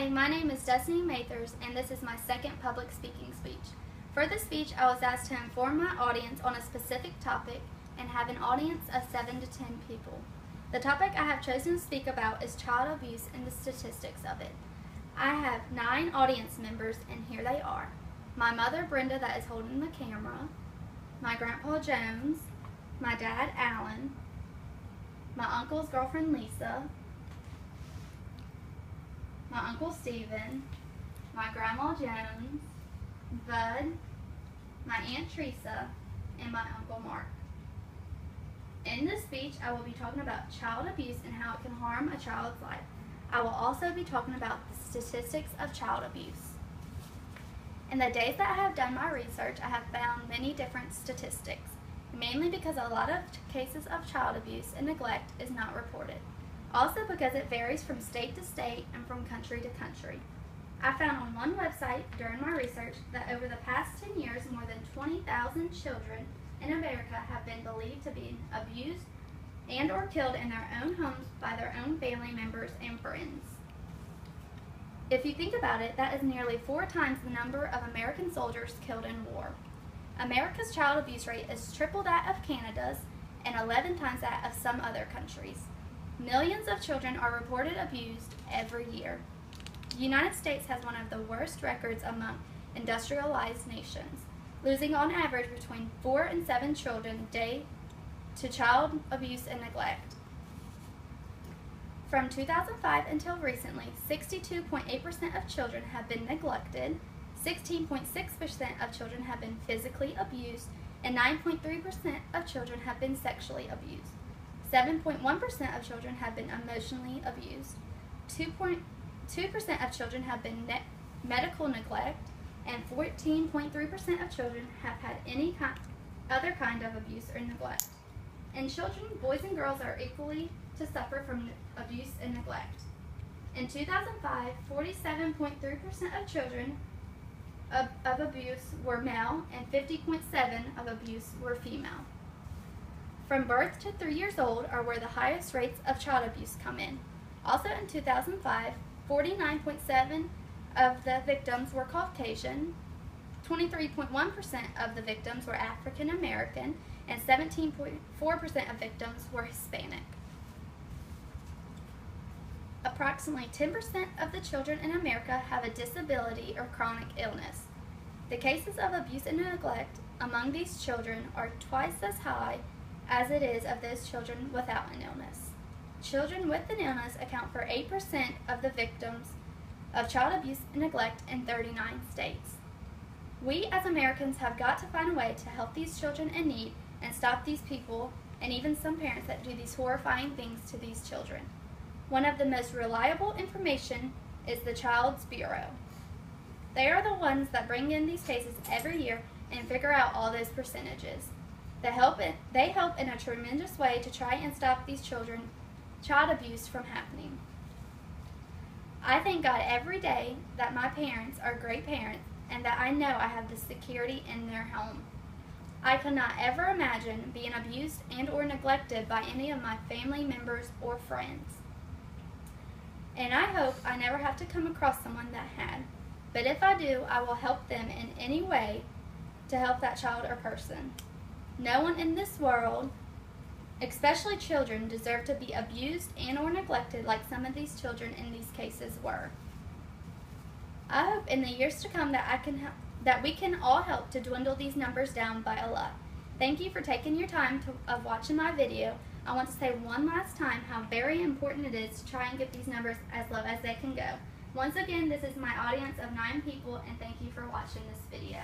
Hi, my name is Destiny Mathers, and this is my second public speaking speech. For this speech, I was asked to inform my audience on a specific topic and have an audience of 7 to 10 people. The topic I have chosen to speak about is child abuse and the statistics of it. I have 9 audience members, and here they are. My mother, Brenda, that is holding the camera, my grandpa, Jones, my dad, Alan, my uncle's girlfriend, Lisa, my uncle, Stephen, my grandma, Jones, Bud, my aunt, Teresa, and my uncle, Mark. In this speech, I will be talking about child abuse and how it can harm a child's life. I will also be talking about the statistics of child abuse. In the days that I have done my research, I have found many different statistics, mainly because a lot of cases of child abuse and neglect is not reported. Also because it varies from state to state and from country to country. I found on one website during my research that over the past 10 years, more than 20,000 children in America have been believed to be abused and or killed in their own homes by their own family members and friends. If you think about it, that is nearly 4 times the number of American soldiers killed in war. America's child abuse rate is triple that of Canada's and 11 times that of some other countries. Millions of children are reported abused every year. The United States has one of the worst records among industrialized nations, losing on average between 4 and 7 children a day to child abuse and neglect. From 2005 until recently, 62.8% of children have been neglected, 16.6% of children have been physically abused, and 9.3% of children have been sexually abused. 7.1% of children have been emotionally abused. 2.2% of children have been medical neglect, and 14.3% of children have had any other kind of abuse or neglect. In children, boys and girls are equally to suffer from abuse and neglect. In 2005, 47.3% of children of abuse were male, and 50.7% of abuse were female. From birth to 3 years old are where the highest rates of child abuse come in. Also in 2005, 49.7% of the victims were Caucasian, 23.1% of the victims were African American, and 17.4% of victims were Hispanic. Approximately 10% of the children in America have a disability or chronic illness. The cases of abuse and neglect among these children are twice as high as it is of those children without an illness. Children with an illness account for 8% of the victims of child abuse and neglect in 39 states. We as Americans have got to find a way to help these children in need and stop these people and even some parents that do these horrifying things to these children. One of the most reliable information is the Child's Bureau. They are the ones that bring in these cases every year and figure out all those percentages. They help in a tremendous way to try and stop these child abuse from happening. I thank God every day that my parents are great parents and that I know I have the security in their home. I could not ever imagine being abused and or neglected by any of my family members or friends. And I hope I never have to come across someone that had. But if I do, I will help them in any way to help that child or person. No one in this world, especially children, deserve to be abused and or neglected like some of these children in these cases were. I hope in the years to come that we can all help to dwindle these numbers down by a lot. Thank you for taking your time of watching my video. I want to say one last time how very important it is to try and get these numbers as low as they can go. Once again, this is my audience of 9 people, and thank you for watching this video.